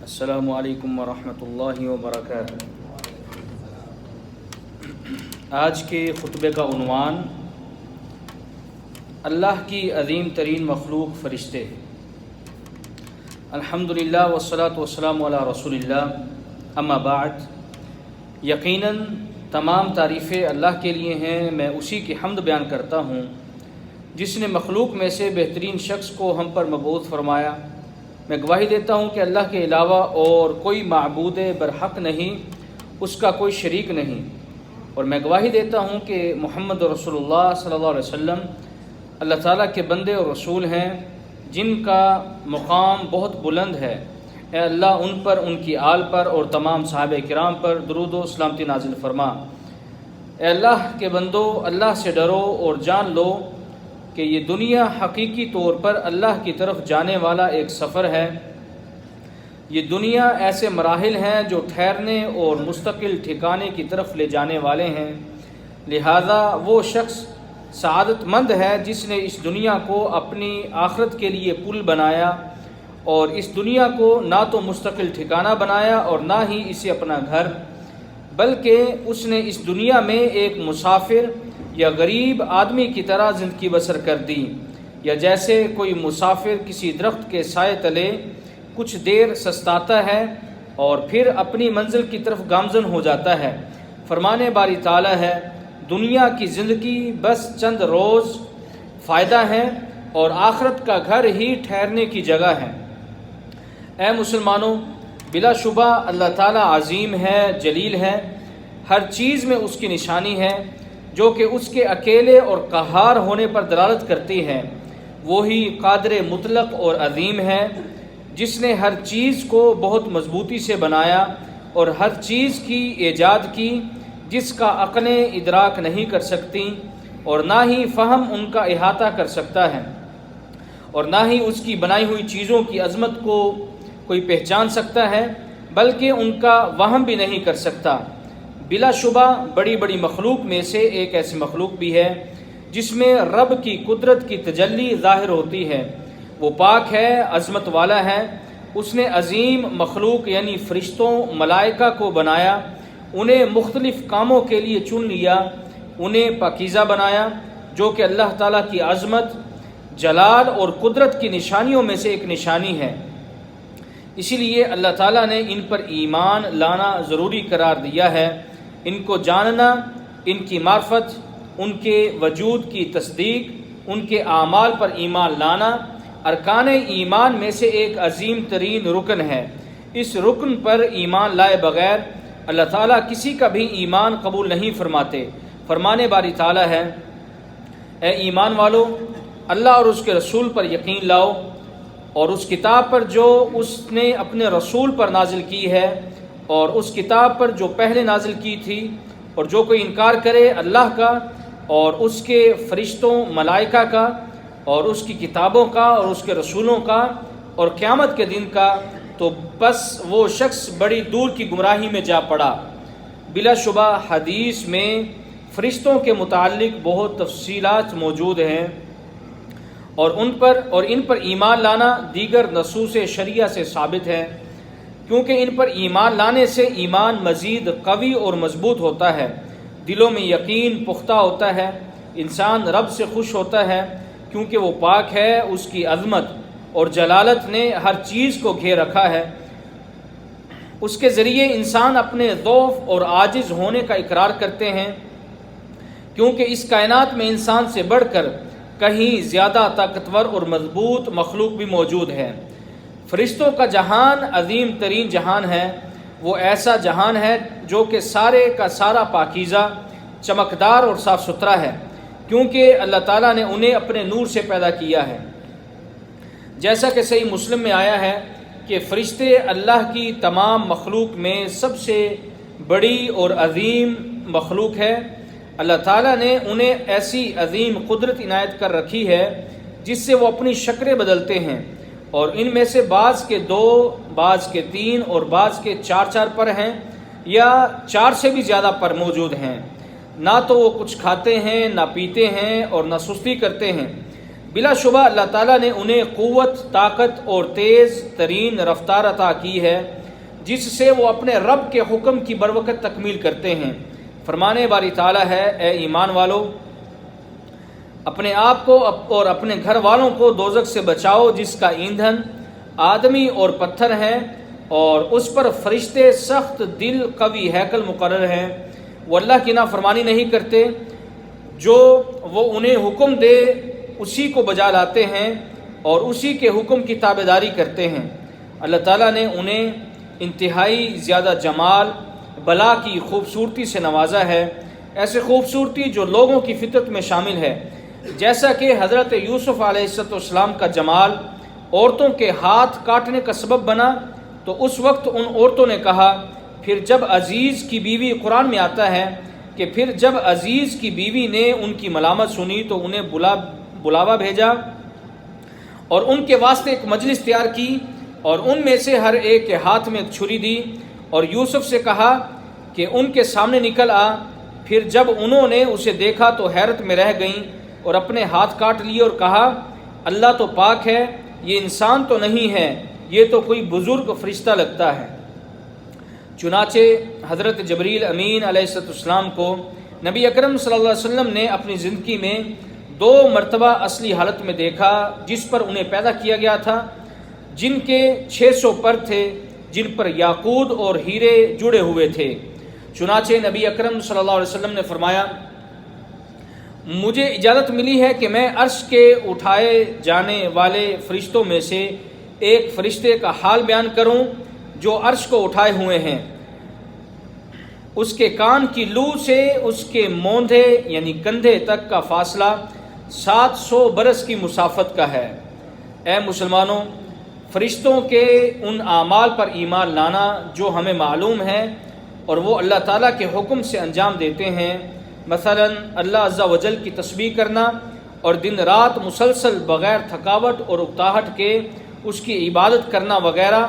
السلام علیکم ورحمۃ اللہ وبرکاتہ۔ آج کے خطبے کا عنوان اللہ کی عظیم ترین مخلوق فرشتے۔ الحمدللہ والصلاۃ والسلام علی رسول اللہ، اما بعد۔ یقیناً تمام تعریفیں اللہ کے لیے ہیں۔ میں اسی کی حمد بیان کرتا ہوں جس نے مخلوق میں سے بہترین شخص کو ہم پر مبعوث فرمایا۔ میں گواہی دیتا ہوں کہ اللہ کے علاوہ اور کوئی معبود برحق نہیں، اس کا کوئی شریک نہیں، اور میں گواہی دیتا ہوں کہ محمد رسول اللہ صلی اللہ علیہ وسلم اللہ تعالیٰ کے بندے اور رسول ہیں جن کا مقام بہت بلند ہے۔ اے اللہ ان پر، ان کی آل پر اور تمام صحابہ کرام پر درود و سلامتی نازل فرما۔ اے اللہ کے بندو، اللہ سے ڈرو اور جان لو کہ یہ دنیا حقیقی طور پر اللہ کی طرف جانے والا ایک سفر ہے۔ یہ دنیا ایسے مراحل ہیں جو ٹھہرنے اور مستقل ٹھکانے کی طرف لے جانے والے ہیں۔ لہذا وہ شخص سعادت مند ہے جس نے اس دنیا کو اپنی آخرت کے لیے پل بنایا اور اس دنیا کو نہ تو مستقل ٹھکانہ بنایا اور نہ ہی اسے اپنا گھر، بلکہ اس نے اس دنیا میں ایک مسافر یا غریب آدمی کی طرح زندگی بسر کر دی، یا جیسے کوئی مسافر کسی درخت کے سائے تلے کچھ دیر سستاتا ہے اور پھر اپنی منزل کی طرف گامزن ہو جاتا ہے۔ فرمانے باری تعالیٰ ہے، دنیا کی زندگی بس چند روز فائدہ ہے اور آخرت کا گھر ہی ٹھہرنے کی جگہ ہے۔ اے مسلمانوں، بلا شبہ اللہ تعالیٰ عظیم ہے، جلیل ہے، ہر چیز میں اس کی نشانی ہے جو کہ اس کے اکیلے اور قہار ہونے پر دلالت کرتی ہے۔ وہی قادر مطلق اور عظیم ہے جس نے ہر چیز کو بہت مضبوطی سے بنایا اور ہر چیز کی ایجاد کی جس کا عقلیں ادراک نہیں کر سکتی اور نہ ہی فہم ان کا احاطہ کر سکتا ہے، اور نہ ہی اس کی بنائی ہوئی چیزوں کی عظمت کو کوئی پہچان سکتا ہے، بلکہ ان کا وہم بھی نہیں کر سکتا۔ بلا شبہ بڑی بڑی مخلوق میں سے ایک ایسی مخلوق بھی ہے جس میں رب کی قدرت کی تجلی ظاہر ہوتی ہے۔ وہ پاک ہے، عظمت والا ہے۔ اس نے عظیم مخلوق یعنی فرشتوں، ملائکہ کو بنایا، انہیں مختلف کاموں کے لیے چن لیا، انہیں پاکیزہ بنایا، جو کہ اللہ تعالیٰ کی عظمت، جلال اور قدرت کی نشانیوں میں سے ایک نشانی ہے۔ اسی لیے اللہ تعالیٰ نے ان پر ایمان لانا ضروری قرار دیا ہے۔ ان کو جاننا، ان کی معرفت، ان کے وجود کی تصدیق، ان کے اعمال پر ایمان لانا ارکان ایمان میں سے ایک عظیم ترین رکن ہے۔ اس رکن پر ایمان لائے بغیر اللہ تعالیٰ کسی کا بھی ایمان قبول نہیں فرماتے۔ فرمانے باری تعالیٰ ہے، اے ایمان والو، اللہ اور اس کے رسول پر یقین لاؤ اور اس کتاب پر جو اس نے اپنے رسول پر نازل کی ہے اور اس کتاب پر جو پہلے نازل کی تھی، اور جو کوئی انکار کرے اللہ کا اور اس کے فرشتوں، ملائکہ کا اور اس کی کتابوں کا اور اس کے رسولوں کا اور قیامت کے دن کا، تو بس وہ شخص بڑی دور کی گمراہی میں جا پڑا۔ بلا شبہ حدیث میں فرشتوں کے متعلق بہت تفصیلات موجود ہیں، اور ان پر ایمان لانا دیگر نصوص شریعہ سے ثابت ہے، کیونکہ ان پر ایمان لانے سے ایمان مزید قوی اور مضبوط ہوتا ہے، دلوں میں یقین پختہ ہوتا ہے، انسان رب سے خوش ہوتا ہے کیونکہ وہ پاک ہے، اس کی عظمت اور جلالت نے ہر چیز کو گھیر رکھا ہے۔ اس کے ذریعے انسان اپنے ضعف اور عاجز ہونے کا اقرار کرتے ہیں، کیونکہ اس کائنات میں انسان سے بڑھ کر کہیں زیادہ طاقتور اور مضبوط مخلوق بھی موجود ہے۔ فرشتوں کا جہان عظیم ترین جہان ہے۔ وہ ایسا جہان ہے جو کہ سارے کا سارا پاکیزہ، چمکدار اور صاف ستھرا ہے، کیونکہ اللہ تعالیٰ نے انہیں اپنے نور سے پیدا کیا ہے۔ جیسا کہ صحیح مسلم میں آیا ہے کہ فرشتے اللہ کی تمام مخلوق میں سب سے بڑی اور عظیم مخلوق ہے۔ اللہ تعالیٰ نے انہیں ایسی عظیم قدرت عنایت کر رکھی ہے جس سے وہ اپنی شکلیں بدلتے ہیں، اور ان میں سے بعض کے 2، بعض کے 3 اور بعض کے 4 پر ہیں، یا 4 سے بھی زیادہ پر موجود ہیں۔ نہ تو وہ کچھ کھاتے ہیں، نہ پیتے ہیں اور نہ سستی کرتے ہیں، بلا شبہ اللہ تعالیٰ نے انہیں قوت، طاقت اور تیز ترین رفتار عطا کی ہے جس سے وہ اپنے رب کے حکم کی بروقت تکمیل کرتے ہیں۔ فرمانے باری تعالیٰ ہے، اے ایمان والو، اپنے آپ کو اور اپنے گھر والوں کو دوزخ سے بچاؤ جس کا ایندھن آدمی اور پتھر ہیں اور اس پر فرشتے سخت دل قوی ہیکل مقرر ہیں۔ وہ اللہ کی نافرمانی نہیں کرتے، جو وہ انہیں حکم دے اسی کو بجا لاتے ہیں اور اسی کے حکم کی تابعداری کرتے ہیں۔ اللہ تعالیٰ نے انہیں انتہائی زیادہ جمال، بلا کی خوبصورتی سے نوازا ہے، ایسے خوبصورتی جو لوگوں کی فطرت میں شامل ہے، جیسا کہ حضرت یوسف علیہ السلام کا جمال عورتوں کے ہاتھ کاٹنے کا سبب بنا، تو اس وقت ان عورتوں نے کہا، پھر جب عزیز کی بیوی، قرآن میں آتا ہے کہ پھر جب عزیز کی بیوی نے ان کی ملامت سنی تو انہیں بلاوا بھیجا اور ان کے واسطے ایک مجلس تیار کی اور ان میں سے ہر ایک کے ہاتھ میں ایک چھری دی اور یوسف سے کہا کہ ان کے سامنے نکل آ۔ پھر جب انہوں نے اسے دیکھا تو حیرت میں رہ گئیں اور اپنے ہاتھ کاٹ لیے اور کہا، اللہ تو پاک ہے، یہ انسان تو نہیں ہے، یہ تو کوئی بزرگ فرشتہ لگتا ہے۔ چنانچہ حضرت جبریل امین علیہ السلام کو نبی اکرم صلی اللہ علیہ وسلم نے اپنی زندگی میں 2 مرتبہ اصلی حالت میں دیکھا جس پر انہیں پیدا کیا گیا تھا، جن کے 600 پر تھے، جن پر یاقوت اور ہیرے جڑے ہوئے تھے۔ چنانچہ نبی اکرم صلی اللہ علیہ وسلم نے فرمایا، مجھے اجازت ملی ہے کہ میں عرش کے اٹھائے جانے والے فرشتوں میں سے ایک فرشتے کا حال بیان کروں جو عرش کو اٹھائے ہوئے ہیں۔ اس کے کان کی لو سے اس کے موندھے یعنی کندھے تک کا فاصلہ 700 برس کی مسافت کا ہے۔ اے مسلمانوں، فرشتوں کے ان اعمال پر ایمان لانا جو ہمیں معلوم ہے اور وہ اللہ تعالیٰ کے حکم سے انجام دیتے ہیں، مثلا اللہ عز و جل کی تسبیح کرنا اور دن رات مسلسل بغیر تھکاوٹ اور اکتاہٹ کے اس کی عبادت کرنا وغیرہ،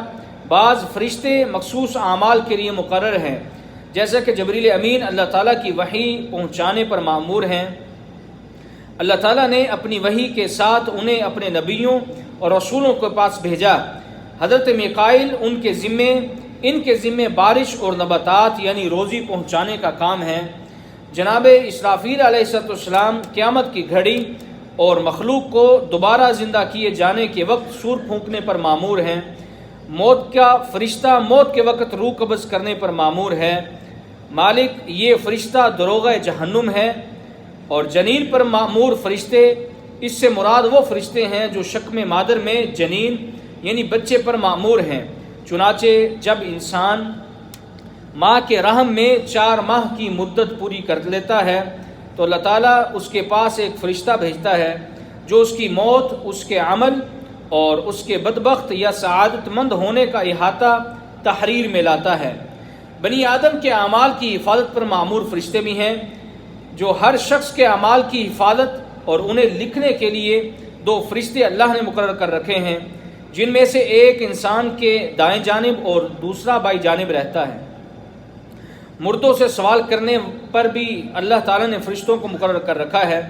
بعض فرشتے مخصوص اعمال کے لیے مقرر ہیں، جیسا کہ جبریل امین اللہ تعالیٰ کی وحی پہنچانے پر مامور ہیں۔ اللہ تعالیٰ نے اپنی وحی کے ساتھ انہیں اپنے نبیوں اور رسولوں کے پاس بھیجا۔ حضرت میکائیل ان کے ذمے بارش اور نباتات یعنی روزی پہنچانے کا کام ہے۔ جناب اسرافیل علیہ السلام قیامت کی گھڑی اور مخلوق کو دوبارہ زندہ کیے جانے کے وقت سور پھونکنے پر مامور ہیں۔ موت کا فرشتہ موت کے وقت روح قبض کرنے پر مامور ہے۔ مالک یہ فرشتہ دروغہ جہنم ہے۔ اور جنین پر مامور فرشتے، اس سے مراد وہ فرشتے ہیں جو شکم مادر میں جنین یعنی بچے پر مامور ہیں۔ چنانچہ جب انسان ماں کے رحم میں 4 ماہ کی مدت پوری کر لیتا ہے تو اللہ تعالیٰ اس کے پاس ایک فرشتہ بھیجتا ہے جو اس کی موت، اس کے عمل اور اس کے بدبخت یا سعادت مند ہونے کا احاطہ تحریر میں لاتا ہے۔ بنی آدم کے اعمال کی حفاظت پر مامور فرشتے بھی ہیں جو ہر شخص کے اعمال کی حفاظت اور انہیں لکھنے کے لیے 2 فرشتے اللہ نے مقرر کر رکھے ہیں، جن میں سے ایک انسان کے دائیں جانب اور دوسرا بائیں جانب رہتا ہے۔ مردوں سے سوال کرنے پر بھی اللہ تعالیٰ نے فرشتوں کو مقرر کر رکھا ہے۔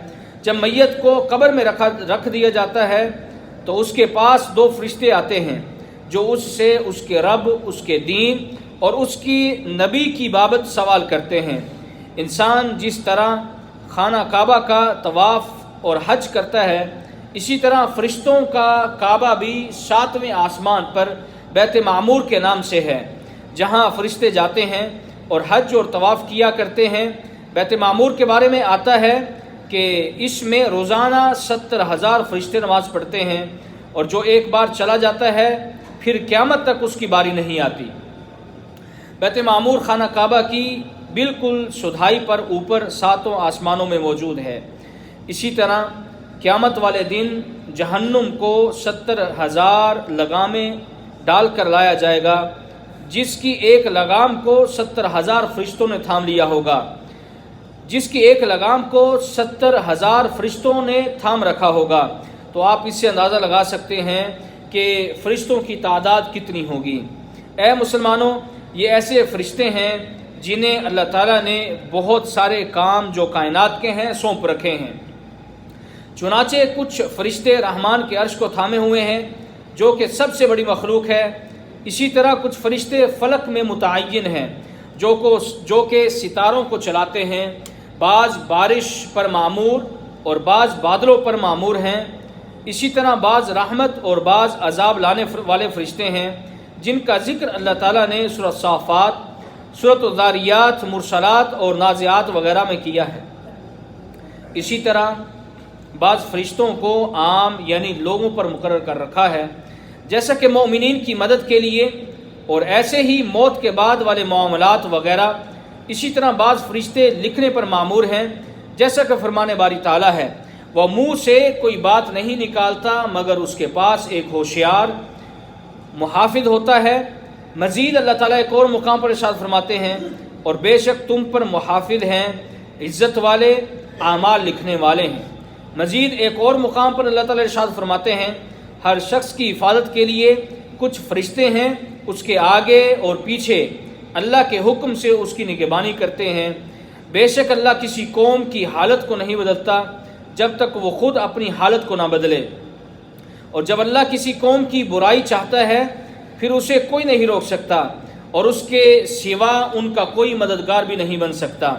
جب میت کو قبر میں رکھ دیا جاتا ہے تو اس کے پاس 2 فرشتے آتے ہیں جو اس سے اس کے رب، اس کے دین اور اس کی نبی کی بابت سوال کرتے ہیں۔ انسان جس طرح خانہ کعبہ کا طواف اور حج کرتا ہے، اسی طرح فرشتوں کا کعبہ بھی 7ویں آسمان پر بیت معمور کے نام سے ہے، جہاں فرشتے جاتے ہیں اور حج اور طواف کیا کرتے ہیں۔ بیت معمور کے بارے میں آتا ہے کہ اس میں روزانہ 70,000 فرشتے نماز پڑھتے ہیں، اور جو ایک بار چلا جاتا ہے پھر قیامت تک اس کی باری نہیں آتی۔ بیت معمور خانہ کعبہ کی بالکل سدھائی پر اوپر 7 آسمانوں میں موجود ہے۔ اسی طرح قیامت والے دن جہنم کو 70,000 لگامیں ڈال کر لایا جائے گا، جس کی ایک لگام کو 70,000 فرشتوں نے تھام لیا ہوگا، جس کی ایک لگام کو 70,000 فرشتوں نے تھام رکھا ہوگا۔ تو آپ اس سے اندازہ لگا سکتے ہیں کہ فرشتوں کی تعداد کتنی ہوگی۔ اے مسلمانوں، یہ ایسے فرشتے ہیں جنہیں اللہ تعالیٰ نے بہت سارے کام جو کائنات کے ہیں سونپ رکھے ہیں۔ چنانچہ کچھ فرشتے رحمان کے عرش کو تھامے ہوئے ہیں جو کہ سب سے بڑی مخلوق ہے، اسی طرح کچھ فرشتے فلک میں متعین ہیں جو کہ ستاروں کو چلاتے ہیں، بعض بارش پر معمور اور بعض بادلوں پر معمور ہیں، اسی طرح بعض رحمت اور بعض عذاب لانے والے فرشتے ہیں جن کا ذکر اللہ تعالیٰ نے سورۃ صافات، سورۃ الذاریات، مرسلات اور نازعات وغیرہ میں کیا ہے۔ اسی طرح بعض فرشتوں کو عام یعنی لوگوں پر مقرر کر رکھا ہے، جیسا کہ مومنین کی مدد کے لیے، اور ایسے ہی موت کے بعد والے معاملات وغیرہ۔ اسی طرح بعض فرشتے لکھنے پر معمور ہیں، جیسا کہ فرمان باری تعالیٰ ہے، وہ منہ سے کوئی بات نہیں نکالتا مگر اس کے پاس ایک ہوشیار محافظ ہوتا ہے۔ مزید اللہ تعالیٰ ایک اور مقام پر ارشاد فرماتے ہیں، اور بے شک تم پر محافظ ہیں، عزت والے، اعمال لکھنے والے ہیں۔ مزید ایک اور مقام پر اللہ تعالیٰ ارشاد فرماتے ہیں، ہر شخص کی حفاظت کے لیے کچھ فرشتے ہیں، اس کے آگے اور پیچھے اللہ کے حکم سے اس کی نگہبانی کرتے ہیں۔ بے شک اللہ کسی قوم کی حالت کو نہیں بدلتا جب تک وہ خود اپنی حالت کو نہ بدلے، اور جب اللہ کسی قوم کی برائی چاہتا ہے پھر اسے کوئی نہیں روک سکتا، اور اس کے سوا ان کا کوئی مددگار بھی نہیں بن سکتا۔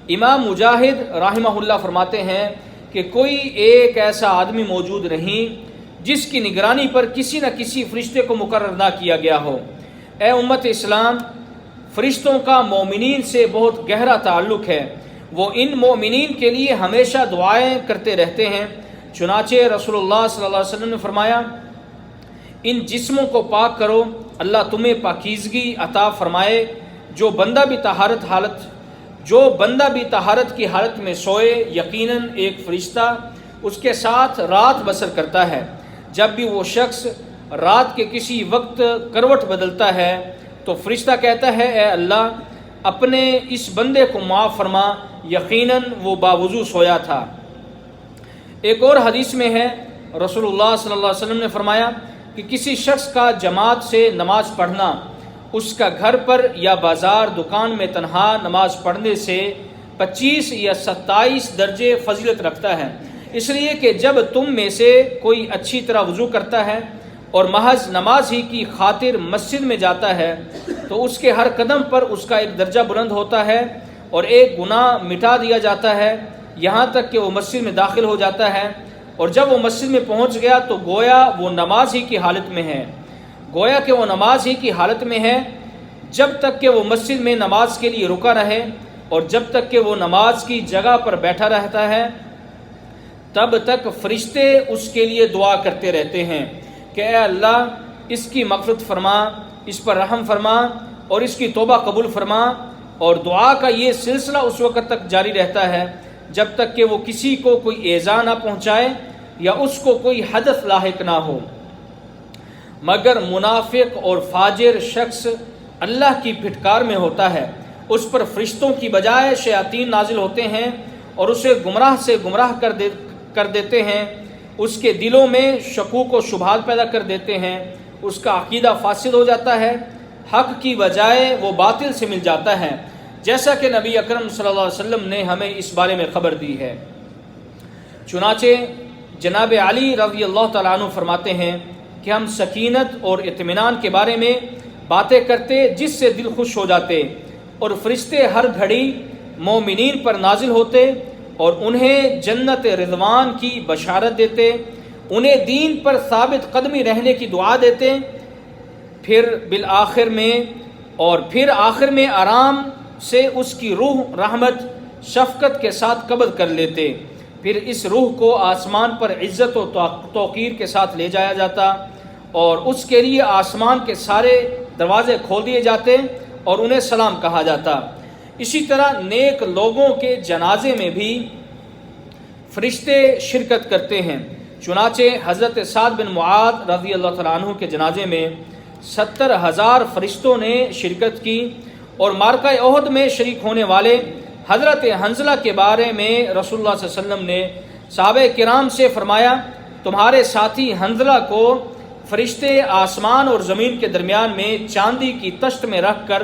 امام مجاہد رحمہ اللہ فرماتے ہیں کہ کوئی ایک ایسا آدمی موجود نہیں جس کی نگرانی پر کسی نہ کسی فرشتے کو مقرر نہ کیا گیا ہو۔ اے امت اسلام، فرشتوں کا مومنین سے بہت گہرا تعلق ہے، وہ ان مومنین کے لیے ہمیشہ دعائیں کرتے رہتے ہیں۔ چنانچہ رسول اللہ صلی اللہ علیہ وسلم نے فرمایا، ان جسموں کو پاک کرو، اللہ تمہیں پاکیزگی عطا فرمائے۔ جو بندہ بھی طہارت کی حالت میں سوئے، یقیناً ایک فرشتہ اس کے ساتھ رات بسر کرتا ہے۔ جب بھی وہ شخص رات کے کسی وقت کروٹ بدلتا ہے تو فرشتہ کہتا ہے، اے اللہ اپنے اس بندے کو معاف فرما، یقیناً وہ باوضو سویا تھا۔ ایک اور حدیث میں ہے، رسول اللہ صلی اللہ علیہ وسلم نے فرمایا کہ کسی شخص کا جماعت سے نماز پڑھنا اس کا گھر پر یا بازار دکان میں تنہا نماز پڑھنے سے 25 یا 27 درجے فضیلت رکھتا ہے، اس لیے کہ جب تم میں سے کوئی اچھی طرح وضو کرتا ہے اور محض نماز ہی کی خاطر مسجد میں جاتا ہے تو اس کے ہر قدم پر اس کا ایک درجہ بلند ہوتا ہے اور ایک گناہ مٹا دیا جاتا ہے، یہاں تک کہ وہ مسجد میں داخل ہو جاتا ہے، اور جب وہ مسجد میں پہنچ گیا تو گویا وہ نماز ہی کی حالت میں ہے، جب تک کہ وہ مسجد میں نماز کے لیے رکا رہے، اور جب تک کہ وہ نماز کی جگہ پر بیٹھا رہتا ہے تب تک فرشتے اس کے لیے دعا کرتے رہتے ہیں کہ اے اللہ اس کی مغفرت فرما، اس پر رحم فرما اور اس کی توبہ قبول فرما، اور دعا کا یہ سلسلہ اس وقت تک جاری رہتا ہے جب تک کہ وہ کسی کو کوئی ایذا نہ پہنچائے یا اس کو کوئی حدث لاحق نہ ہو۔ مگر منافق اور فاجر شخص اللہ کی پھٹکار میں ہوتا ہے، اس پر فرشتوں کی بجائے شیاطین نازل ہوتے ہیں اور اسے گمراہ سے گمراہ کر دیتے ہیں، اس کے دلوں میں شکوک و شبہات پیدا کر دیتے ہیں، اس کا عقیدہ فاسد ہو جاتا ہے، حق کی بجائے وہ باطل سے مل جاتا ہے، جیسا کہ نبی اکرم صلی اللہ علیہ وسلم نے ہمیں اس بارے میں خبر دی ہے۔ چنانچہ جناب علی رضی اللہ تعالیٰ عنہ فرماتے ہیں کہ ہم سکینت اور اطمینان کے بارے میں باتیں کرتے جس سے دل خوش ہو جاتے، اور فرشتے ہر گھڑی مومنین پر نازل ہوتے اور انہیں جنت رضوان کی بشارت دیتے، انہیں دین پر ثابت قدمی رہنے کی دعا دیتے، پھر آخر میں آرام سے اس کی روح رحمت شفقت کے ساتھ قبض کر لیتے، پھر اس روح کو آسمان پر عزت و توقیر کے ساتھ لے جایا جاتا اور اس کے لیے آسمان کے سارے دروازے کھول دیے جاتے اور انہیں سلام کہا جاتا۔ اسی طرح نیک لوگوں کے جنازے میں بھی فرشتے شرکت کرتے ہیں۔ چنانچہ حضرت سعد بن معاذ رضی اللہ تعالیٰ عنہ کے جنازے میں 70,000 فرشتوں نے شرکت کی، اور معرکہ احد میں شریک ہونے والے حضرت حنظلہ کے بارے میں رسول اللہ صلی اللہ علیہ وسلم نے صحابہ کرام سے فرمایا، تمہارے ساتھی حنظلہ کو فرشتے آسمان اور زمین کے درمیان میں چاندی کی تشت میں رکھ کر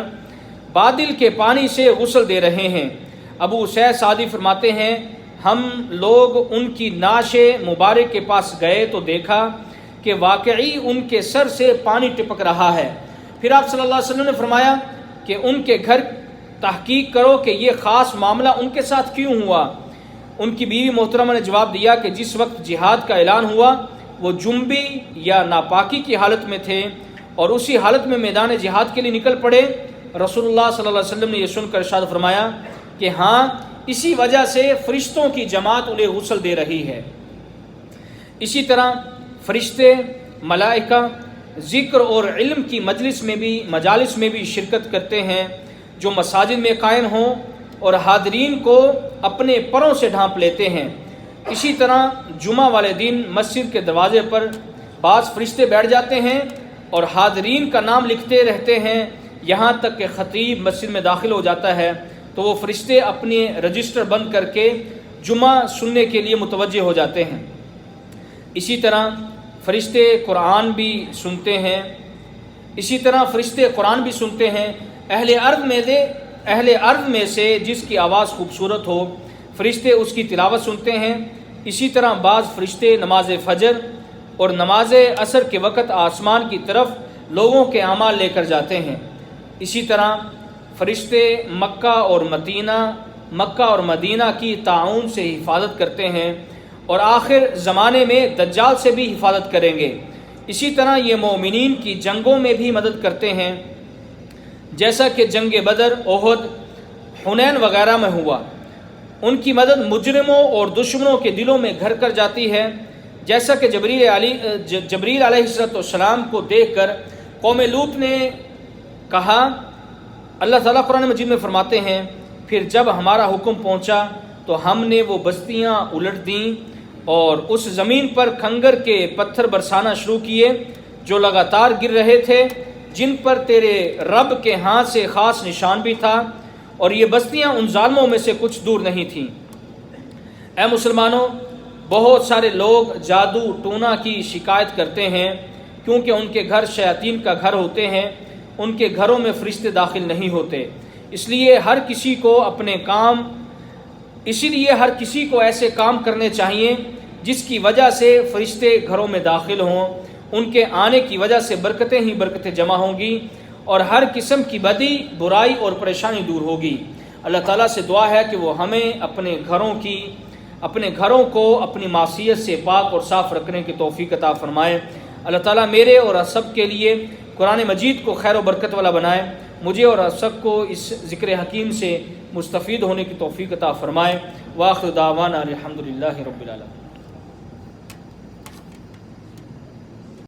بادل کے پانی سے غسل دے رہے ہیں۔ ابو سعید سعدی فرماتے ہیں، ہم لوگ ان کی نعش مبارک کے پاس گئے تو دیکھا کہ واقعی ان کے سر سے پانی ٹپک رہا ہے۔ پھر آپ صلی اللہ علیہ وسلم نے فرمایا کہ ان کے گھر تحقیق کرو کہ یہ خاص معاملہ ان کے ساتھ کیوں ہوا۔ ان کی بیوی محترمہ نے جواب دیا کہ جس وقت جہاد کا اعلان ہوا وہ جنبی یا ناپاکی کی حالت میں تھے اور اسی حالت میں میدان جہاد کے لیے نکل پڑے۔ رسول اللہ صلی اللہ علیہ وسلم نے یہ سن کر ارشاد فرمایا کہ ہاں، اسی وجہ سے فرشتوں کی جماعت انہیں غسل دے رہی ہے۔ اسی طرح فرشتے، ملائکہ ذکر اور علم کی مجالس میں بھی شرکت کرتے ہیں جو مساجد میں قائم ہوں اور حاضرین کو اپنے پروں سے ڈھانپ لیتے ہیں۔ اسی طرح جمعہ والے دن مسجد کے دروازے پر بعض فرشتے بیٹھ جاتے ہیں اور حاضرین کا نام لکھتے رہتے ہیں یہاں تک کہ خطیب مسجد میں داخل ہو جاتا ہے تو وہ فرشتے اپنے رجسٹر بند کر کے جمعہ سننے کے لیے متوجہ ہو جاتے ہیں۔ اسی طرح فرشتے قرآن بھی سنتے ہیں۔ اہل ارض میں سے جس کی آواز خوبصورت ہو فرشتے اس کی تلاوت سنتے ہیں۔ اسی طرح بعض فرشتے نماز فجر اور نماز عصر کے وقت آسمان کی طرف لوگوں کے اعمال لے کر جاتے ہیں۔ اسی طرح فرشتے مکہ اور مدینہ کی طاعون سے حفاظت کرتے ہیں اور آخر زمانے میں دجال سے بھی حفاظت کریں گے۔ اسی طرح یہ مومنین کی جنگوں میں بھی مدد کرتے ہیں، جیسا کہ جنگ بدر، احد، حنین وغیرہ میں ہوا۔ ان کی مدد مجرموں اور دشمنوں کے دلوں میں گھر کر جاتی ہے، جیسا کہ جبریل علیہ السلام کو دیکھ کر قوم لوط نے کہا۔ اللہ تعالیٰ قرآن مجید میں فرماتے ہیں پھر جب ہمارا حکم پہنچا تو ہم نے وہ بستیاں الٹ دیں اور اس زمین پر کھنگر کے پتھر برسانا شروع کیے جو لگاتار گر رہے تھے، جن پر تیرے رب کے ہاتھ سے خاص نشان بھی تھا، اور یہ بستیاں ان ظالموں میں سے کچھ دور نہیں تھیں۔ اے مسلمانوں، بہت سارے لوگ جادو ٹونا کی شکایت کرتے ہیں کیونکہ ان کے گھر شیاطین کا گھر ہوتے ہیں، ان کے گھروں میں فرشتے داخل نہیں ہوتے۔ اس لیے ہر کسی کو ایسے کام کرنے چاہیے جس کی وجہ سے فرشتے گھروں میں داخل ہوں۔ ان کے آنے کی وجہ سے برکتیں ہی برکتیں جمع ہوں گی اور ہر قسم کی بدی، برائی اور پریشانی دور ہوگی۔ اللہ تعالیٰ سے دعا ہے کہ وہ ہمیں اپنے گھروں کو اپنی معصیت سے پاک اور صاف رکھنے کی توفیق عطا فرمائے۔ اللہ تعالیٰ میرے اور آپ سب کے لیے قرآن مجید کو خیر و برکت والا بنائے، مجھے اور آپ سب کو اس ذکر حکیم سے مستفید ہونے کی توفیق عطا فرمائے۔ وآخر دعوانا الحمدللہ رب العالمین۔